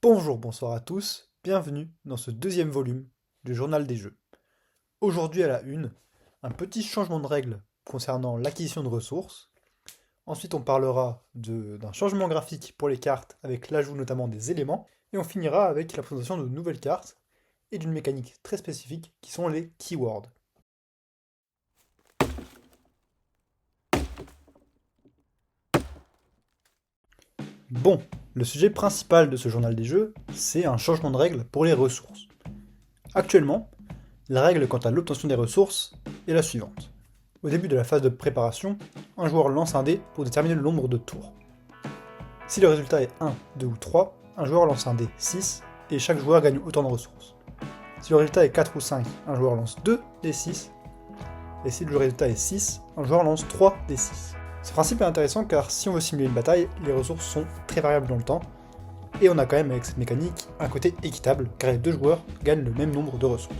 Bonjour, bonsoir à tous, bienvenue dans ce deuxième volume du Journal des Jeux. Aujourd'hui à la une, un petit changement de règle concernant l'acquisition de ressources. Ensuite on parlera d'un changement graphique pour les cartes avec l'ajout notamment des éléments. Et on finira avec la présentation de nouvelles cartes et d'une mécanique très spécifique qui sont les keywords. Bon, le sujet principal de ce journal des jeux, c'est un changement de règle pour les ressources. Actuellement, la règle quant à l'obtention des ressources est la suivante. Au début de la phase de préparation, un joueur lance un dé pour déterminer le nombre de tours. Si le résultat est 1, 2 ou 3, un joueur lance un dé 6 et chaque joueur gagne autant de ressources. Si le résultat est 4 ou 5, un joueur lance 2 dés 6, et si le résultat est 6, un joueur lance 3 dés 6. Ce principe est intéressant car si on veut simuler une bataille, les ressources sont très variables dans le temps, et on a quand même avec cette mécanique un côté équitable car les deux joueurs gagnent le même nombre de ressources.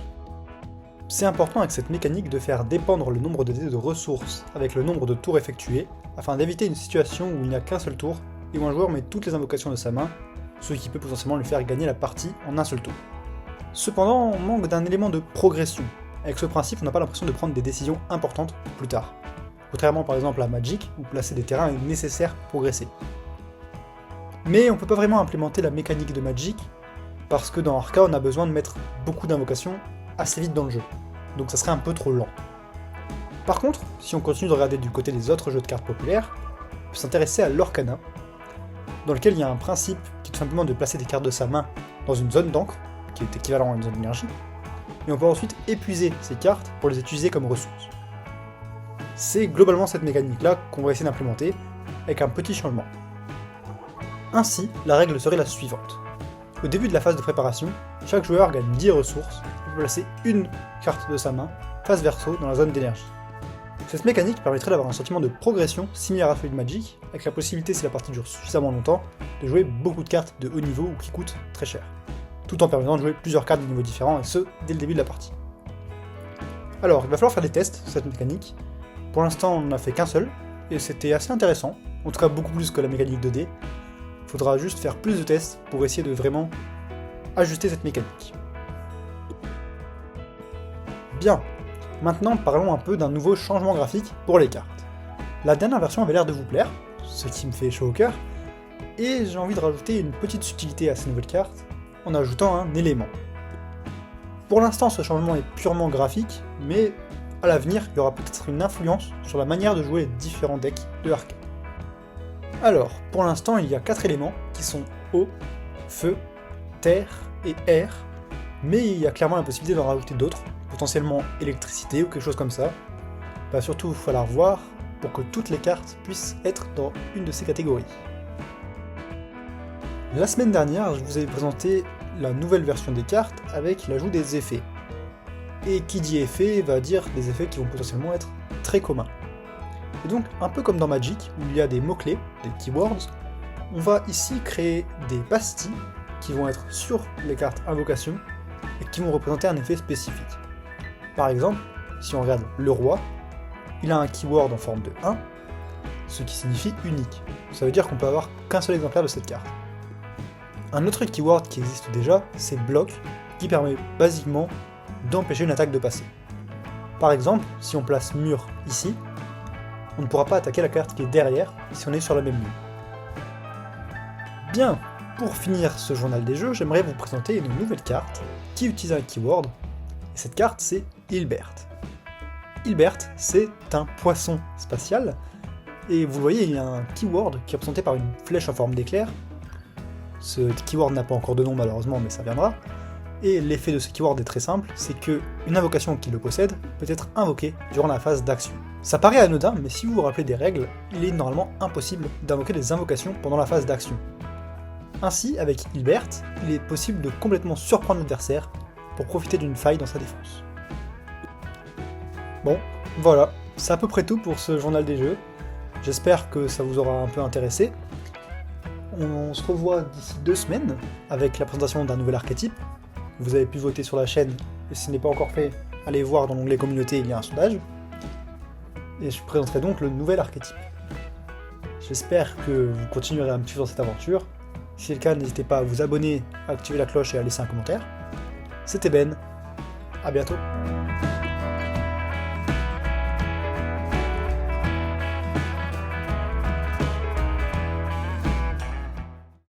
C'est important avec cette mécanique de faire dépendre le nombre de dés de ressources avec le nombre de tours effectués, afin d'éviter une situation où il n'y a qu'un seul tour et où un joueur met toutes les invocations de sa main, ce qui peut potentiellement lui faire gagner la partie en un seul tour. Cependant, on manque d'un élément de progression. Avec ce principe, on n'a pas l'impression de prendre des décisions importantes plus tard. Contrairement par exemple à Magic, où placer des terrains est nécessaire pour progresser. Mais on peut pas vraiment implémenter la mécanique de Magic, parce que dans Arca on a besoin de mettre beaucoup d'invocations assez vite dans le jeu, donc ça serait un peu trop lent. Par contre, si on continue de regarder du côté des autres jeux de cartes populaires, on peut s'intéresser à l'Orcana, dans lequel il y a un principe qui est tout simplement de placer des cartes de sa main dans une zone d'encre, qui est équivalent à une zone d'énergie, et on peut ensuite épuiser ces cartes pour les utiliser comme ressources. C'est globalement cette mécanique-là qu'on va essayer d'implémenter, avec un petit changement. Ainsi, la règle serait la suivante. Au début de la phase de préparation, chaque joueur gagne 10 ressources et peut placer une carte de sa main, face verso, dans la zone d'énergie. Cette mécanique permettrait d'avoir un sentiment de progression similaire à celui de Magic, avec la possibilité, si la partie dure suffisamment longtemps, de jouer beaucoup de cartes de haut niveau ou qui coûtent très cher, tout en permettant de jouer plusieurs cartes de niveaux différents, et ce, dès le début de la partie. Alors, il va falloir faire des tests sur cette mécanique. Pour l'instant, on n'en a fait qu'un seul, et c'était assez intéressant, en tout cas beaucoup plus que la mécanique 2D. Il faudra juste faire plus de tests pour essayer de vraiment ajuster cette mécanique. Bien, maintenant parlons un peu d'un nouveau changement graphique pour les cartes. La dernière version avait l'air de vous plaire, ce qui me fait chaud au cœur, et j'ai envie de rajouter une petite subtilité à ces nouvelles cartes, en ajoutant un élément. Pour l'instant, ce changement est purement graphique, mais à l'avenir, il y aura peut-être une influence sur la manière de jouer les différents decks de Arca. Alors, pour l'instant, il y a 4 éléments qui sont eau, feu, terre et air, mais il y a clairement la possibilité d'en rajouter d'autres, potentiellement électricité ou quelque chose comme ça. Il va surtout falloir voir pour que toutes les cartes puissent être dans une de ces catégories. La semaine dernière, je vous ai présenté la nouvelle version des cartes avec l'ajout des effets. Et qui dit effet va dire des effets qui vont potentiellement être très communs. Et donc, un peu comme dans Magic, où il y a des mots-clés, des keywords, on va ici créer des pastilles qui vont être sur les cartes invocation et qui vont représenter un effet spécifique. Par exemple, si on regarde le roi, il a un keyword en forme de 1, ce qui signifie unique. Ça veut dire qu'on peut avoir qu'un seul exemplaire de cette carte. Un autre keyword qui existe déjà, c'est bloc, qui permet basiquement d'empêcher une attaque de passer. Par exemple, si on place mur ici, on ne pourra pas attaquer la carte qui est derrière si on est sur la même ligne. Bien, pour finir ce journal des jeux, j'aimerais vous présenter une nouvelle carte qui utilise un keyword, et cette carte c'est Hilbert. Hilbert, c'est un poisson spatial, et vous le voyez, il y a un keyword qui est représenté par une flèche en forme d'éclair. Ce keyword n'a pas encore de nom malheureusement, mais ça viendra. Et l'effet de ce keyword est très simple, c'est que une invocation qui le possède peut être invoquée durant la phase d'action. Ça paraît anodin, mais si vous vous rappelez des règles, il est normalement impossible d'invoquer des invocations pendant la phase d'action. Ainsi, avec Hilbert, il est possible de complètement surprendre l'adversaire pour profiter d'une faille dans sa défense. Bon, voilà, c'est à peu près tout pour ce journal des jeux. J'espère que ça vous aura un peu intéressé. On se revoit d'ici 2 semaines avec la présentation d'un nouvel archétype. Vous avez pu voter sur la chaîne, et si ce n'est pas encore fait, allez voir dans l'onglet communauté, il y a un sondage. Et je présenterai donc le nouvel archétype. J'espère que vous continuerez à me suivre dans cette aventure, Si c'est le cas, n'hésitez pas à vous abonner, à activer la cloche et à laisser un commentaire. C'était Ben, à bientôt.